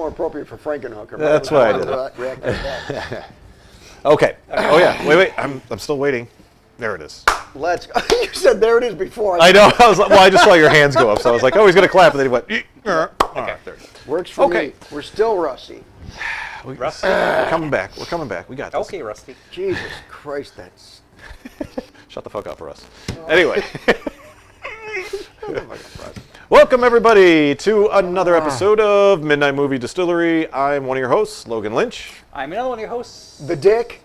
more appropriate for Frankenhooker. That's why I did it. React like that. Okay. Oh yeah. Wait. I'm still waiting. There it is. Let's go. You said there it is before. I know. I was like, well, I just saw your hands go up, so I was like, oh, he's gonna clap, and then he went. Okay. There it is. Works for me. We're still rusty. Rusty? We're coming back. We're coming back. We got this. Okay, Rusty. Jesus Christ, that's... Shut the fuck up, Russ. Anyway. Welcome, everybody, to another episode of Midnight Movie Distillery. I'm one of your hosts, Logan Lynch. I'm another one of your hosts, The Dick.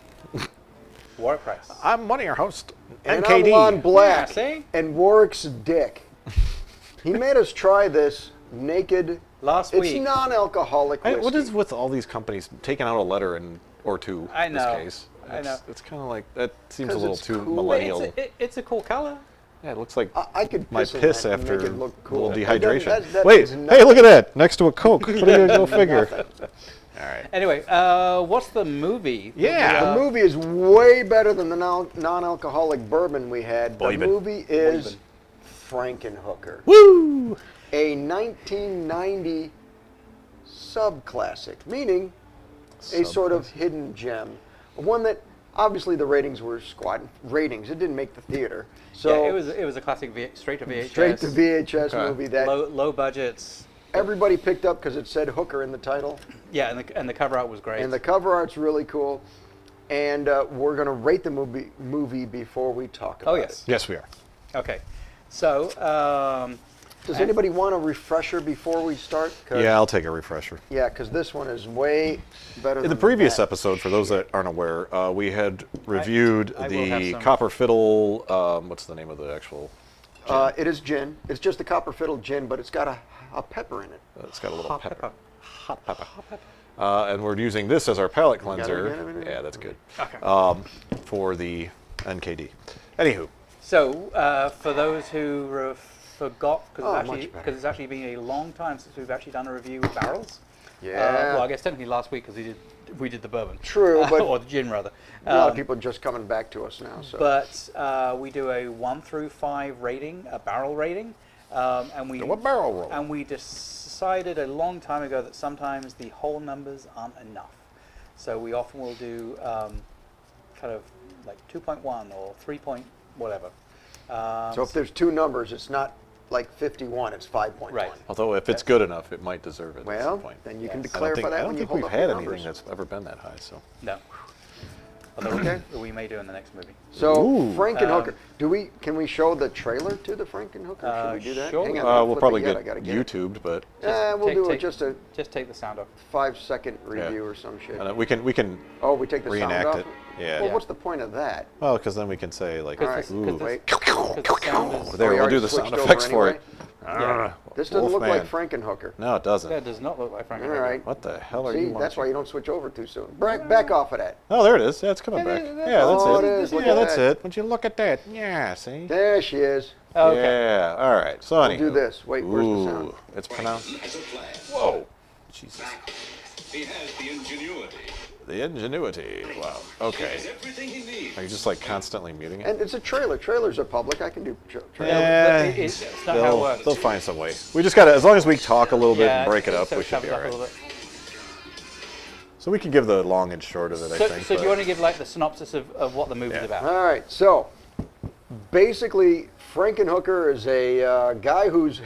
Warwick Price. I'm one of your hosts, And NKD. I'm Lon Black. Yeah, see? And Warwick's Dick. He made us try this naked... Last It's week. non-alcoholic whiskey. What is with all these companies taking out a letter or two I in know. this case? I know. It's kind of like, that seems a 'Cause little it's too cool. millennial. It's a cool color. Yeah, it looks like I could my piss in piss that and after make it look a cool. little That doesn't- dehydration. that Wait, means hey, nothing. look at that, next to a Coke. What are you go figure? All right. Anyway, what's the movie? Yeah. The movie is way better than the non-alcoholic bourbon we had. The Boybin. movie is Frankenhooker, Woo! a 1990 subclassic, meaning a sort of hidden gem. One that obviously the ratings were squat ratings. It didn't make the theater. So Yeah, it was a classic straight to VHS. straight to VHS Okay. movie that Low budgets. everybody picked up because it said hooker in the title. Yeah, and the cover art was great. And the cover art's really cool. And we're going to rate the movie before we talk about it. Yes, we are. Okay, so Does anybody want a refresher before we start? Yeah, I'll take a refresher. Yeah, because this one is way better In than the previous that. episode, for those that aren't aware, we had reviewed I will have the some. Copper Fiddle, what's the name of the actual gin? It is gin. It's just a copper fiddle gin, but it's got a pepper in it. It's got a little hot pepper. pepper. Hot pepper. Hot pepper. And we're using this as our palate got it cleanser. again? Yeah, that's good. Okay. For the NKD. Anywho, So for those who forgot, much better. because it's actually been a long time since we've actually done a review of barrels. Yeah. Well, I guess technically last week because we did the bourbon. True, but or the gin rather. a lot of people are just coming back to us now. So. But we do a 1 through 5 rating, a barrel rating, and we do a barrel roll. And we decided a long time ago that sometimes the whole numbers aren't enough. So we often will do kind of like 2.1 or 3 point whatever. So if there's two numbers, it's not like 51, it's 5.1. Right. although if it's good enough, it might deserve it at Well, some point. then you can Yes. I don't clarify think, that I don't when you think hold we've up had your anything numbers. that's ever been that high. So No. Although we may do in the next movie. So Ooh. Frankenhooker. Can we show the trailer to the Frankenhooker? Should we do that? sure. Hang on, I'll we'll flip probably it yet. get I gotta get it. YouTubed, but We'll do just a Just take the sound off. 5-second review or some shit. we can Oh, we take the reenact sound off? it. Yeah. Well, Yeah. what's the point of that? well, because then we can say like, All right. ooh, Wait. the sound is, there, we we'll already do the sound switched effects over for anyway? it. Yeah. This doesn't look like Wolfman. Frankenhooker. No, it doesn't. that does not look like All Frankenhooker. right. What the hell are See, you watching? that's why you don't switch over too soon. Back off of that. Oh, there it is. Yeah, it's coming back. Yeah, that's Oh, it. it is. Look Yeah, at that's that. it. Would you look at that? Yeah, see? There she is. Oh, okay. Yeah, all right. So We'll anywho. do this. Wait, where's the sound? Ooh, it's pronounced. Has a plan. Whoa. Jesus. He has the ingenuity. The ingenuity. Wow. He Okay. has everything he needs. Are you just like constantly muting it? And it's a trailer. Trailers are public. I can do trailers. Yeah, It's not how it works. they'll find some way. We just gotta, as long as we talk a little bit Yeah, and break it up, so we should comes be up all a little right. bit. So we can give the long and short of it, I think. So do you but- want to give like the synopsis of what the movie's Yeah. about? All right. So basically, Frankenhooker is a guy who's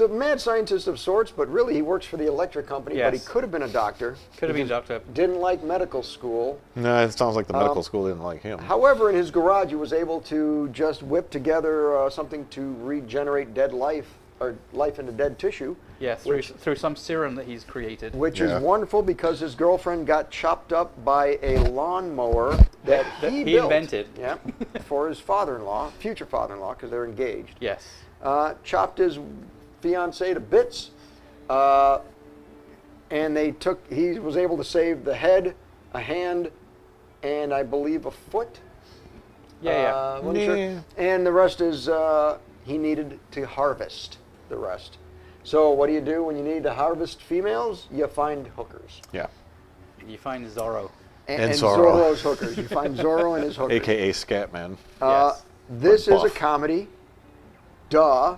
a mad scientist of sorts, but really he works for the electric company. But he Yes. could have been a doctor. Could have He been just doctor. Didn't like medical school. No, it sounds like the medical school didn't like him. However, in his garage, he was able to just whip together something to regenerate dead life or life into dead tissue. Yeah, through some serum that he's created. Which Yeah. is wonderful because his girlfriend got chopped up by a lawnmower that he built. invented. Yeah, for his father-in-law, future father-in-law, because they're engaged. Yes. Chopped his fiancée to bits, and he was able to save the head, a hand, and I believe a foot. Yeah, wasn't sure. Yeah. And the rest is he needed to harvest the rest. So what do you do when you need to harvest females? You find hookers. Yeah. yeah. You find Zorro. And Zorro. Zorro's hookers. You find Zorro and his hookers. AKA Scatman. Yes. This is a Buff. comedy. Duh.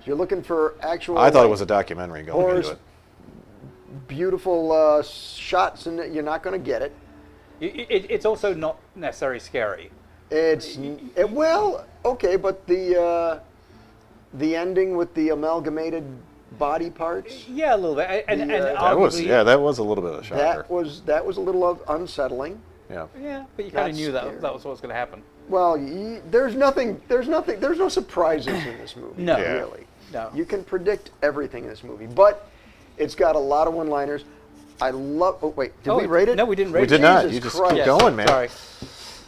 If you're looking for actual I thought it was a documentary going horrors, into it. beautiful shots, and you're not going to get it. It's also not necessarily scary. Well, okay, but the ending with the amalgamated body parts. Yeah, a little bit, and That was arguably, that was a little bit of a shocker. That was a little unsettling. Yeah. yeah, but you kind of Not knew scary. that was what was going to happen. Well, there's no surprises in this movie. No. Yeah. Really. No. You can predict everything in this movie, but it's got a lot of one-liners. I love. Oh wait, did we rate it? No, we didn't rate We it. did not. Jesus You just Christ. keep going, man. Sorry,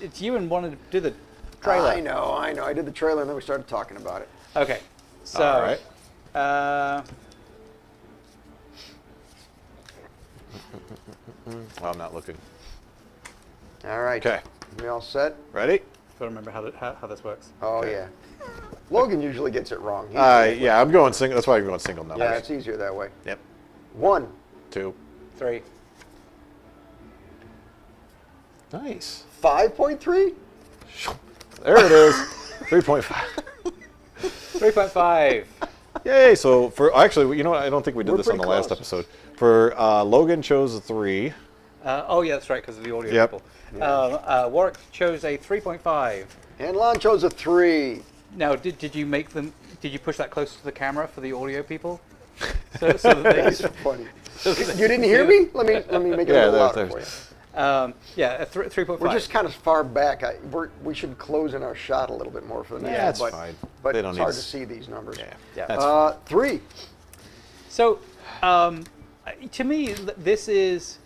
it's you and wanted to do the trailer. I know. I did the trailer, and then we started talking about it. Okay, so All right. Well, I'm not looking. All right. Okay. We all set? Ready? Gotta remember how this works. Oh yeah. Logan usually gets it wrong. He's great. Yeah, I'm going single. That's why I'm going single numbers. Yeah, it's easier that way. Yep. 1. 2. 3. Nice. 5.3. There it is. 3.5. 3.5. Yay! So for actually, you know what? I don't think we did We're this on the pretty last close. episode. For Logan chose a 3. Oh yeah, that's right, because of the audio Yep. people. Warwick chose a 3.5. And Lon chose a 3. Now, did you make them? Did you push that closer to the camera for the audio people? So that That's they, funny. You didn't hear me? Let me make it Yeah, a little louder there's- for you. yeah, a 3.5. We're just kind of far back. We should close in our shot a little bit more for the next Yeah, one, it's but, fine. But They don't it's need hard to to see these numbers. Yeah. That's 3. So, to me, this is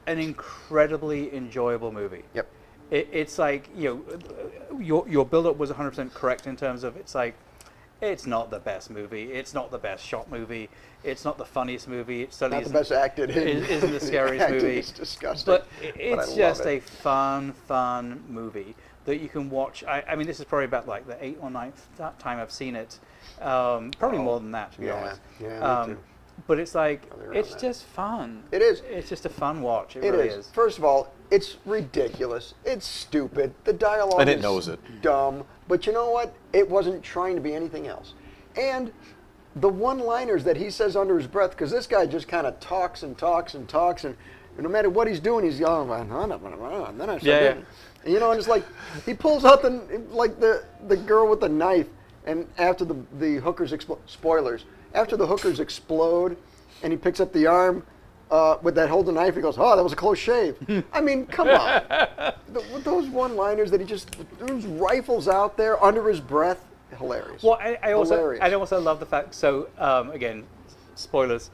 an incredibly enjoyable movie. Yep. It's like, your build-up was 100% correct in terms of it's not the best movie, it's not the best shot movie, it's not the funniest movie, it's certainly Not the best acted. isn't the scariest acting movie. is disgusting. But I it's love just it. a fun movie that you can watch. I mean, this is probably about like the 8th or 9th time I've seen it. Probably more than that, to be honest. Yeah, me too. But it's like, Probably around it's that. just fun. It is. It's just a fun watch. It It really is. First of all, it's ridiculous. It's stupid. The dialogue And it is knows it. dumb. But you know what? It wasn't trying to be anything else. And the one-liners that he says under his breath, because this guy just kind of talks and talks and talks, and no matter what he's doing, he's yelling, and then I start Yeah. doing, and it's like he pulls out the girl with the knife, and after the hookers spoilers, after the hookers explode, and he picks up the arm with that hold the knife, he goes, "Oh, that was a close shave." I mean, come on, with those one-liners that he just those rifles out there under his breath. Hilarious. Well, I also love the fact. So again, spoilers.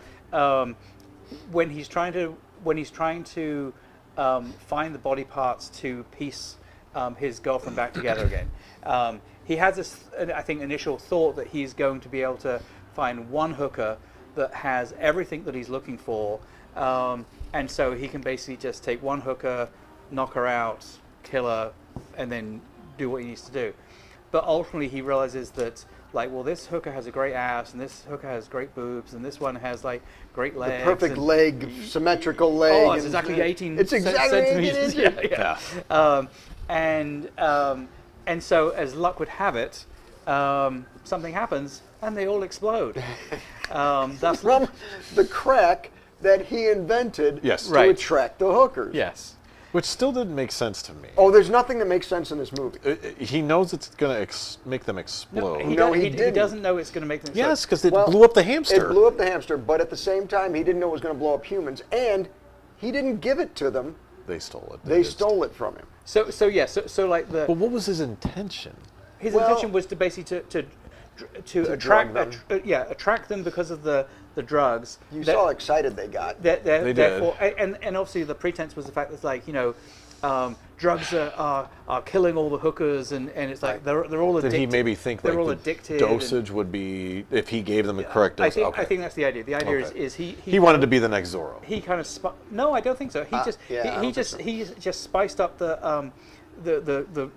When he's trying to find the body parts to piece his girlfriend back together again, he has this, I think, initial thought that he's going to be able to find one hooker that has everything that he's looking for, and so he can basically just take one hooker, knock her out, kill her, and then do what he needs to do. But ultimately, he realizes that, this hooker has a great ass, and this hooker has great boobs, and this one has great legs. The perfect and, leg, symmetrical leg. Oh, it's and- exactly 18. It's exactly 18 centimeters. inches. Yeah. And so, as luck would have it, something happens, and they all explode. That's From the crack that he invented Yes. to Right. attract the hookers. yes. Which still didn't make sense to me. Oh, there's nothing that makes sense in this movie. He knows it's going to make them explode. He No, he didn't. didn't. Doesn't know it's going to make them. Yes, because it Well, blew up the hamster. It blew up the hamster, but at the same time, he didn't know it was going to blow up humans, and he didn't give it to them. They stole it. They stole it from him. So like But what was his intention? his Well- intention was to basically to drug attract them. attract them because of the drugs. You That- saw how excited they got. That, They did. therefore, and obviously the pretense was the fact that drugs are killing all the hookers, and it's like they're all addicted. Did he maybe think they're all the addicted? dosage would be if he gave them the correct dose? I think that's the idea. The idea Okay. is he wanted to be the next Zorro. he kind of no, I don't think so. He I don't think so. he just spiced up the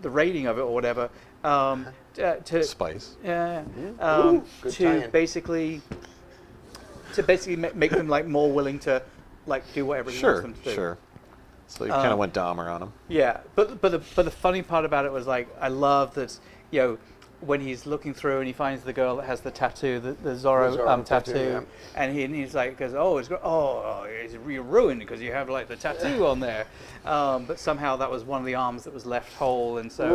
rating of it or whatever to Spice. Ooh, good to tie-in. basically make them more willing to do whatever he wants Sure, them to do. sure. So he kind of went Dahmer on him. Yeah, but the funny part about it was I love that when he's looking through and he finds the girl that has the tattoo, the Zorro, tattoo, yeah. and he's like, goes, oh, you're ruined because you have like the tattoo on there, but somehow that was one of the arms that was left whole, and so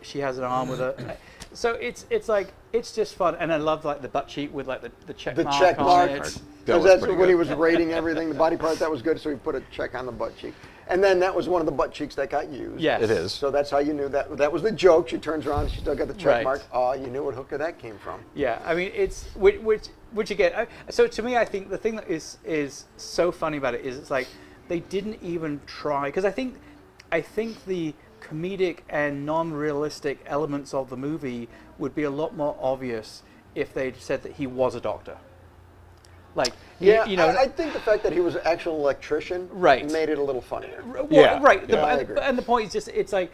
she has an arm with a. So it's like it's just fun, and I love like the butt cheek with like the check mark on it. That was That's pretty when good. he was rating everything, the body part that was good, so he put a check on the butt cheek. And then that was one of the butt cheeks that got used. Yes. It is. So that's how you knew that was the joke. She turns around, she still got the check Right. mark. Oh, you knew what hooker that came from. Yeah, I mean it's which again. So to me, I think the thing that is so funny about it is it's like they didn't even try, because I think the comedic and non-realistic elements of the movie would be a lot more obvious if they'd said that he was a doctor. Like, Yeah, you know, I think the fact that he was an actual electrician Right. made it a little funnier. Yeah. Right. Yeah, I agree. And the point is just, it's like,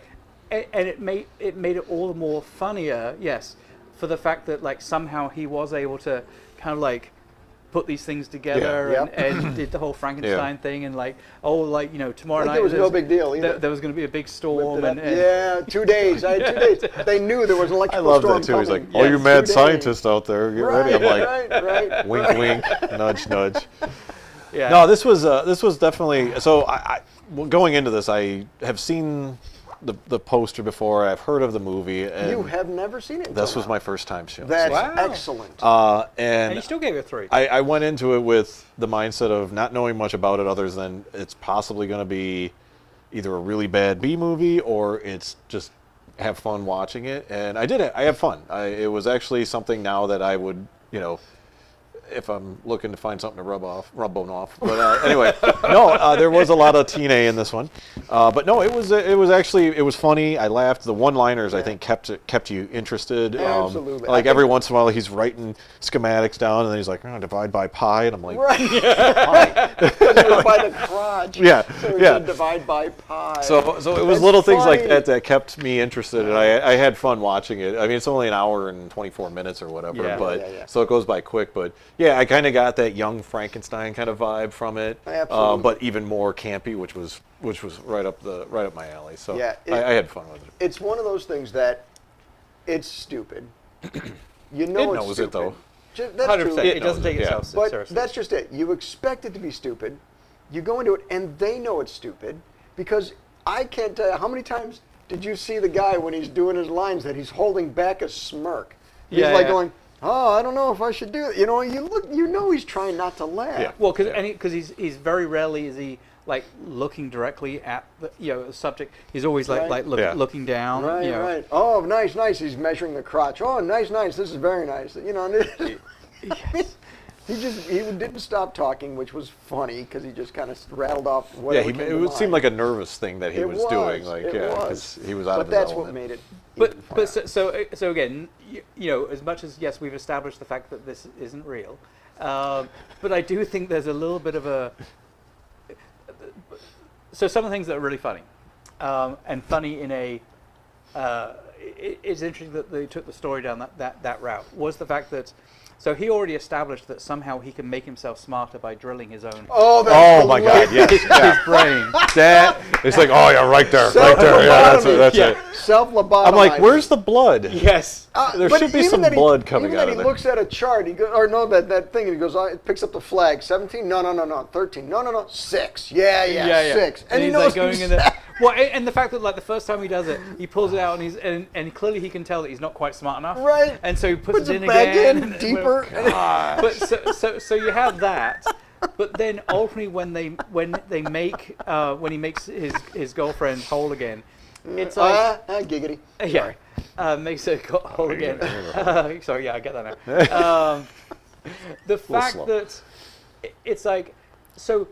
and it made it all the more funnier, yes, for the fact that like somehow he was able to kind of like put these things together Yeah. and did the whole Frankenstein thing, and like, tomorrow Like night there was no big deal either. there was going to be a big storm, Whipped it and up. Yeah, 2 days. I had 2 days. They knew there was an I electrical love storm that too. He's like, coming. "Oh, you Yes, mad 2 days. scientist out there, get ready." I'm like, right. wink, wink, nudge, nudge. yeah. No, this was definitely. So well, going into this, I have seen the poster before. I've heard of the movie, and You have never seen it. this until was now. my first time seeing it. That's Wow. excellent. and And you still gave it a 3. I went into it with the mindset of not knowing much about it other than it's possibly going to be either a really bad B movie or it's just have fun watching it. And I did it. I had fun. It was actually something now that I would, if I'm looking to find something to rub one off. But anyway, no, there was a lot of teen A in this one. But no, it was funny. I laughed. The one-liners I think kept you interested. Absolutely. Like every once in a while he's writing schematics down and then he's like, divide by pi, and I'm like, Right. pi. Because it was by the crotch. Yeah, So he yeah. said divide by pi. So it was That's little things like funny. that kept me interested, and I had fun watching it. I mean, it's only an hour and 24 minutes or whatever, Yeah. but Yeah. so it goes by quick. But yeah, I kind of got that young Frankenstein kind of vibe from it, Absolutely. but even more campy, which was right up my alley. So Yeah, I had fun with it. It's one of those things that it's stupid. You know It it's knows stupid. it, though. That's 100%. true. It doesn't knows take it, itself yeah. But seriously. that's just it. You expect it to be stupid. You go into it, and they know it's stupid because I can't tell you how many times did you see the guy when he's doing his lines that he's holding back a smirk. He's Yeah, like yeah. going, "Oh, I don't know if I should do it." You know, you know he's trying not to laugh. Yeah. Well, because he's very rarely is he like looking directly at the subject. He's always Right. looking down. Right, right. Oh, nice. He's measuring the crotch. Oh, nice. This is very nice. You know, and Yes. he didn't stop talking, which was funny because he just kind of rattled off Yeah, whatever came it to would seem mind. like a nervous thing that he It was doing. Like, it yeah, was. 'cause he was out but of his that's element. what made it. But even but funnier. so again, as much as yes, we've established the fact that this isn't real, but I do think there's a little bit of a. So some of the things that are really funny, and funny in a. It's interesting that they took the story down that route. Was the fact that. So he already established that somehow he can make himself smarter by drilling his own Oh, that's my God! hilarious. Yes, yeah. his brain. That it's like, oh yeah, right there. Yeah, that's it. Self-lobotomizing. I'm like, where's the blood? Yes. There But should be even some that he- blood coming even out that of he there. looks at a chart, that thing, and he goes, it picks up the flag. 17? No. 13? No. 6. Yeah. 6. And he he's knows like going in there. exactly- Well, and the fact that like the first time he does it, he pulls it out and clearly he can tell that he's not quite smart enough. Right. And so he puts it in back again. in, deeper. But so you have that. But then ultimately when he makes his girlfriend whole again, it's like giggity. makes her whole again. Sorry, yeah, I get that now. The fact slow. that it's like, so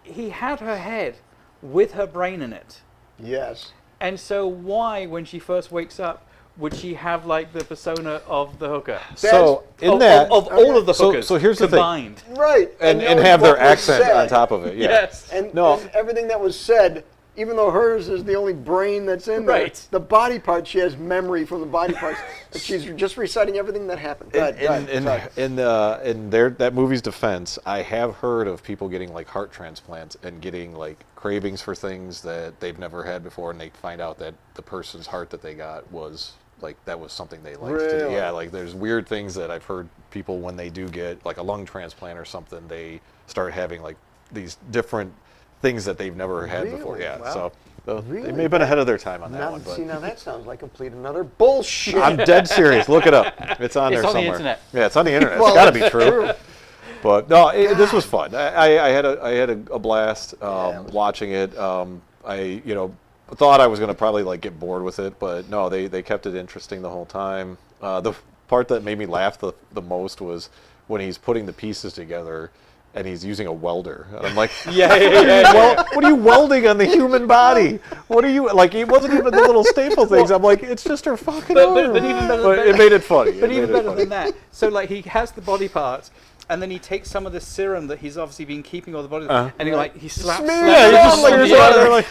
he had her head with her brain in it. Yes. And so why, when she first wakes up, would she have like the persona of the hooker? So in of, that, of all of the So- hookers so here's the thing. combined. Right. and that was have what their was accent said. on top of it. Yeah. Yes. And, No. and everything that was said even though hers is the only brain that's in there, Right. the body part, she has memory from the body parts. And she's just reciting everything that happened. Go ahead, sorry. In that movie's defense, I have heard of people getting like heart transplants and getting like cravings for things that they've never had before, and they find out that the person's heart that they got was like that was something they liked to do. Really? Yeah, like there's weird things that I've heard people when they do get like a lung transplant or something, they start having like these different things that they've never had before. Really? Yeah, Wow. so they Really? may have been ahead of their time on that Now, one. But see, now that sounds like complete another bullshit. I'm dead serious. Look it up. It's on It's there on the somewhere. internet. Yeah, it's on the internet. Well, It's got to be it's true. But no, this was fun. I had a blast watching it. I thought I was going to probably like get bored with it, but no, they kept it interesting the whole time. The part that made me laugh the most was when he's putting the pieces together and he's using a welder. And I'm like, Yeah. what are you welding on the human body? What are you, like, it wasn't even the little staple things. I'm like, it's just her fucking arm. But even better, But it made it funny. But It even made it better funny. than that, so like he has the body parts, and then he takes some of the serum that he's obviously been keeping all the body, and he slaps. Yeah, he just slaps smears it it on on there like,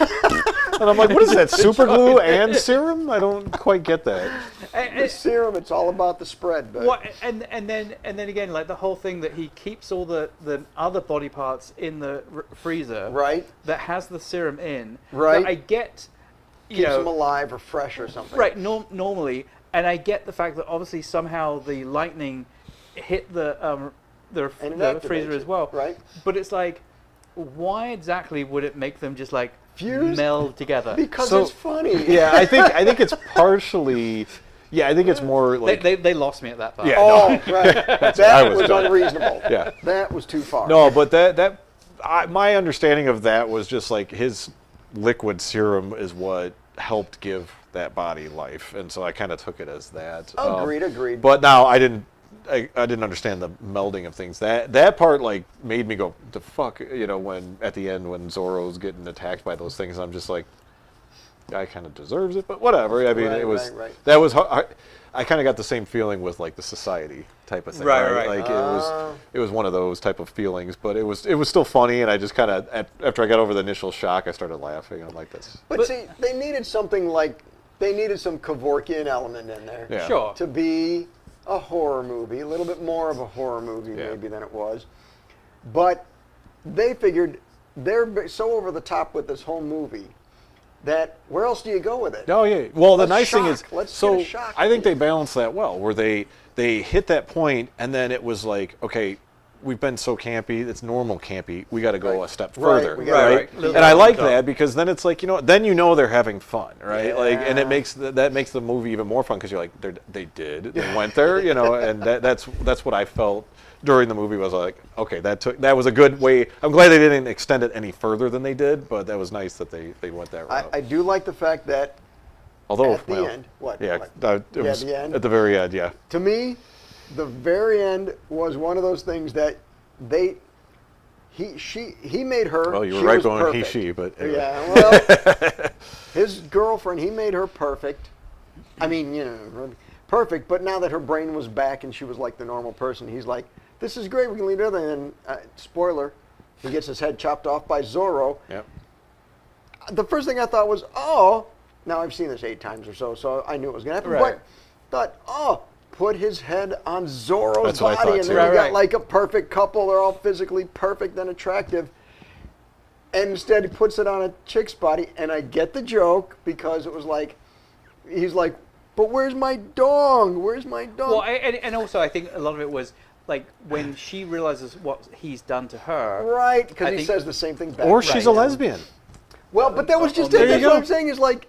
and I'm like, what is that, super glue and serum? I don't quite get that. The serum, it's all about the spread. But What and then again, like the whole thing that he keeps all the other body parts in the freezer, Right. That has the serum in, Right. that I get, you keeps know, them alive or fresh or something. right? Normally, and I get the fact that obviously somehow the lightning hit the And it the freezer activates as it, well, right. But it's like, why exactly would it make them just like Fuse? meld together? Because So- it's funny. Yeah, I think it's partially. Yeah, I think it's more like. they lost me at that part. Yeah. Oh, right. I That was was done. unreasonable. Yeah. That was too far. No, but my understanding of that was just like his liquid serum is what helped give that body life, and so I kind of took it as that. Agreed. But now I didn't understand the melding of things. That part like made me go, the fuck, when at the end when Zorro's getting attacked by those things, I'm just like, guy kind of deserves it, but whatever. I mean, Right, it was right. that was I kind of got the same feeling with like the Society type of thing. Right. Like it was one of those type of feelings, but it was still funny, and I just kind of after I got over the initial shock, I started laughing. I'm like, that's But see, they needed something like, they needed some Kevorkian element in there. Yeah. Sure. To be a horror movie, a little bit more of a horror movie Yeah. maybe than it was. But they figured they're so over the top with this whole movie that where else do you go with it? Oh yeah. Well, the Let's nice thing is, shock. Let's so get a shock. I think they balanced that well, where they hit that point, and then it was like, okay, we've been so campy, it's normal campy. We got to go Right. a step Right, further, we gotta- Right. And I like Little- that because then it's like, then they're having fun, right? Like, and Yeah. it makes that makes the movie even more fun because you're like, they went there, and that's what I felt during the movie was like, okay, that was a good way. I'm glad they didn't extend it any further than they did, but that was nice that they went that route. I do like the fact that Although at the end, what? Yeah, What? it was the end? at the very end, yeah. To me, the very end was one of those things that he made her. Well, you were she right was going he, perfect. she, but anyway. Yeah, well, his girlfriend, he made her perfect. I mean, perfect. But now that her brain was back and she was like the normal person, he's like, "This is great. We can leave everything." And spoiler, he gets his head chopped off by Zorro. Yep. The first thing I thought was, oh, now I've seen this 8 times or so I knew it was going to happen. Right. But thought, put his head on Zorro's That's what I body, thought, and too. then you got Right. like a perfect couple. They're all physically perfect and attractive. And instead, he puts it on a chick's body, and I get the joke because it was like, he's like, but where's my dong? Where's my dong? Well, and also I think a lot of it was like when she realizes what he's done to her. Right, because I he think- says the same thing back. Or she's a Right. lesbian. Well, but that was just There it. you That's go. what I'm saying is like,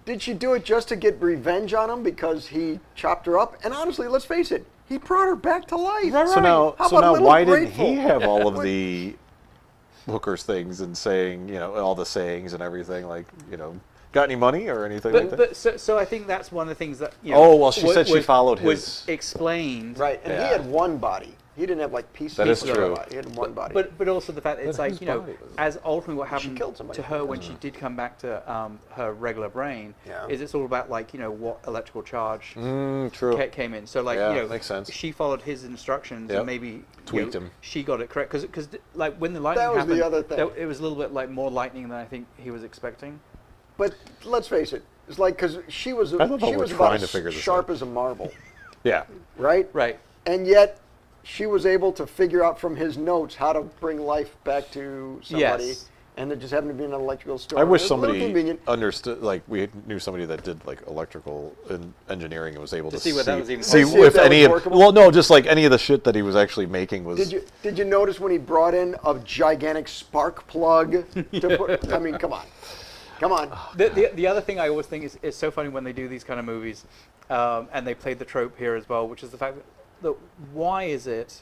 did she do it just to get revenge on him because he chopped her up? And honestly, let's face it, he brought her back to life. Right, So now, How about a little why grateful? didn't he have all of the Hooker's things and saying, all the sayings and everything, like, got any money or anything like that? But so I think that's one of the things that Oh, well, she said she followed was his- explained. Right, and Yeah. he had one body. He didn't have like pieces. That is of true. the body. He had one body. But also the fact that it's But like, whose you know, body was it? as ultimately what happened killed somebody. to her when she did come back to her regular brain, Yeah. is it's all about like, you know, what electrical charge True. came in. So like, Yeah, you know, makes sense. she followed his instructions Yep. and maybe Tweaked you know, him. she got it correct because like when the lightning was the happened, other thing. it was a little bit like more lightning than I think he was expecting. But let's face it, it's like because she was I love how she we're was trying about to figure as this sharp out. as a marble, Yeah. right? Right. And yet she was able to figure out from his notes how to bring life back to somebody. Yes. And there just happened to be an electrical storm. I wish It was a little somebody convenient. understood, like we knew somebody that did like electrical and engineering and was able to see what that was even see See if if that any was of, workable? well, no, just like any of the shit that he was actually making was. Did you notice when he brought in a gigantic spark plug to put? I mean, come on. The other thing I always think is so funny when they do these kind of movies, and they played the trope here as well, which is the fact that why is it,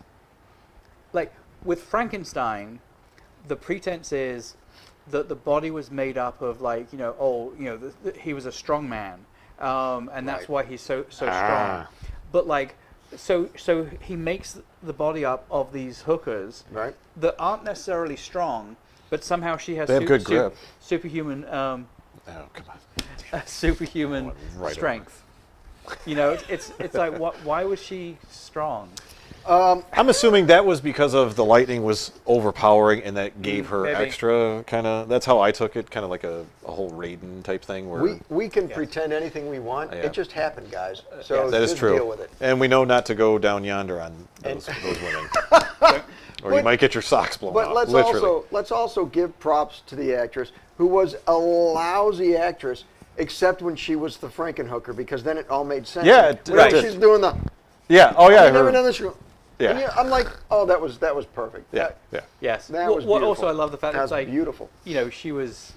like with Frankenstein, the pretense is that the body was made up of like, you know, he was a strong man, and that's Right. why he's so strong. But like, so he makes the body up of these hookers Right. that aren't necessarily strong, but somehow she has They have good grip. superhuman Oh, come on. superhuman Right strength. You know, it's like why was she strong? I'm assuming that was because of the lightning was overpowering and that gave her Maybe. extra kind of. That's how I took it, kind of like a whole Raiden type thing. Where We can pretend anything we want. Yeah. It just happened, guys. So that is just true, deal with it. and we know not to go down yonder on those women, or you might get your socks blown But off. Literally. let's also give props to the actress who was a lousy actress, except when she was the Frankenhooker, because then it all made sense. Yeah, it Whenever did. she's doing the. Yeah. Oh yeah. I've never her- done this. Yeah. And I'm like, oh, that was perfect. Yeah. Yeah. Yes. That Well, was well, beautiful. also, I love the fact That that was it's like beautiful. You know, she was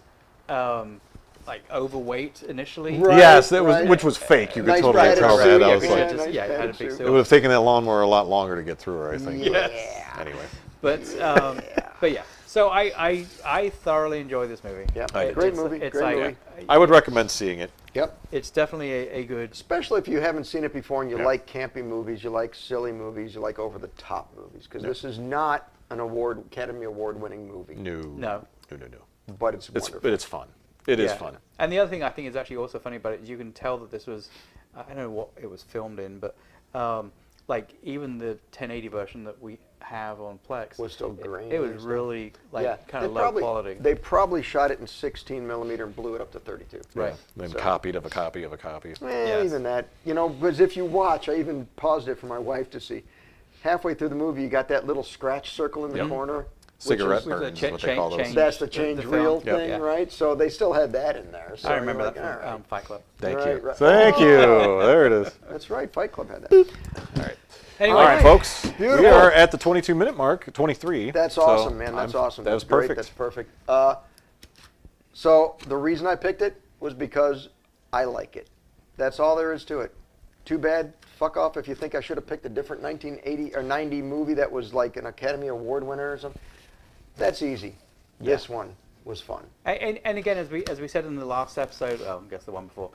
like overweight initially. Right. Yes, that was right. which was fake. You could Nice totally padded tell suit. that. I was Yeah, like, nice yeah, it had a padded big suit. suit. it would have taken that lawnmower a lot longer to get through her. I think. Yes. Anyway. But yeah. So I thoroughly enjoy this movie. Yeah, It- great it's- movie. It's Great like, movie. I would recommend seeing it. Yep. It's definitely a good. Especially if you haven't seen it before and you Yeah. like campy movies, you like silly movies, you like over-the-top movies, because this is not an Academy Award-winning movie. No. But it's It's wonderful. but it's fun. It is Yeah. fun. And the other thing I think is actually also funny about it is you can tell that this was, I don't know what it was filmed in, but like even the 1080 version that we have on Plex Was still grainy It was and stuff. really like kind They of low probably- quality. They probably shot it in 16 millimeter and blew it up to 32. Right. Then So- copied of a copy of a copy. Yes. Even that, because if you watch, I even paused it for my wife to see. Halfway through the movie, you got that little scratch circle in the corner. which Cigarette is- burns the is what they call those. change. That's the The change film. reel Yep. thing, Yeah. right? So they still had that in there. So I remember you're that like, from all right. Fight Club. Thank Right, you. right. Thank you. There it is. That's right, Fight Club had that. All right. Anyway, All right, folks. Beautiful. We are at the 22-minute mark, 23. That's so awesome, man. That's awesome. That was That's great. perfect. That's perfect. So the reason I picked it was because I like it. That's all there is to it. Too bad. Fuck off if you think I should have picked a different 1980 or 90 movie that was like an Academy Award winner or something. That's easy. This one was fun. And again, as we said in the last episode, I guess the one before,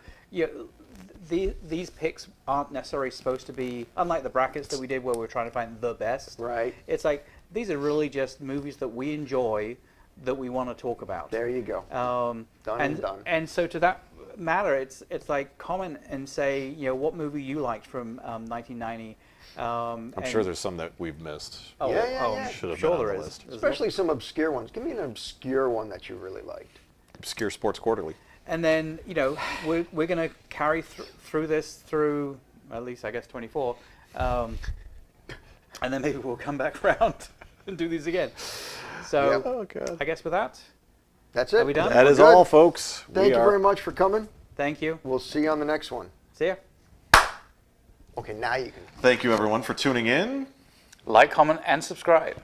these picks aren't necessarily supposed to be, unlike the brackets that we did where we were trying to find the best. Right. It's like these are really just movies that we enjoy that we want to talk about. There you go. Done and and done. And so to that matter, it's like comment and say what movie you liked from 1990. I'm sure there's some that we've missed. Oh, Yeah, yeah, oh, yeah. Should have sure been on there the is. list. Especially some obscure ones. Give me an obscure one that you really liked. Obscure Sports Quarterly. And then we're going to carry through this through at least I guess 24, and then maybe we'll come back around and do these again. So Yep. Oh, God. I guess with that, That's it. Are we done? That We're is good. all, folks. Thank you very much for coming. thank you. We'll see you on the next one. See ya. Okay, now you can. Thank you, everyone, for tuning in. Like, comment, and subscribe.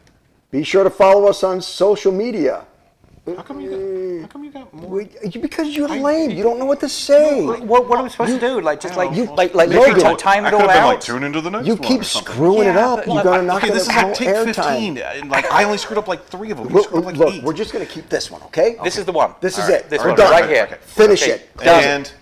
Be sure to follow us on social media. How come you got more? Because you're lame. You don't know what to say. What are we supposed to do? Like just like You- like Logan, literally time it all out. tune into the next You one keep or something. screwing it Yeah, up. but- You're gonna knock Okay, it this is whole like take airtime. 15. And like I only screwed up like 3 of them. You screwed up like Look, 8. we're just gonna keep this one, okay? This is the one. This is All right. it. This We're one done. right here. Finish Okay, it. Done. And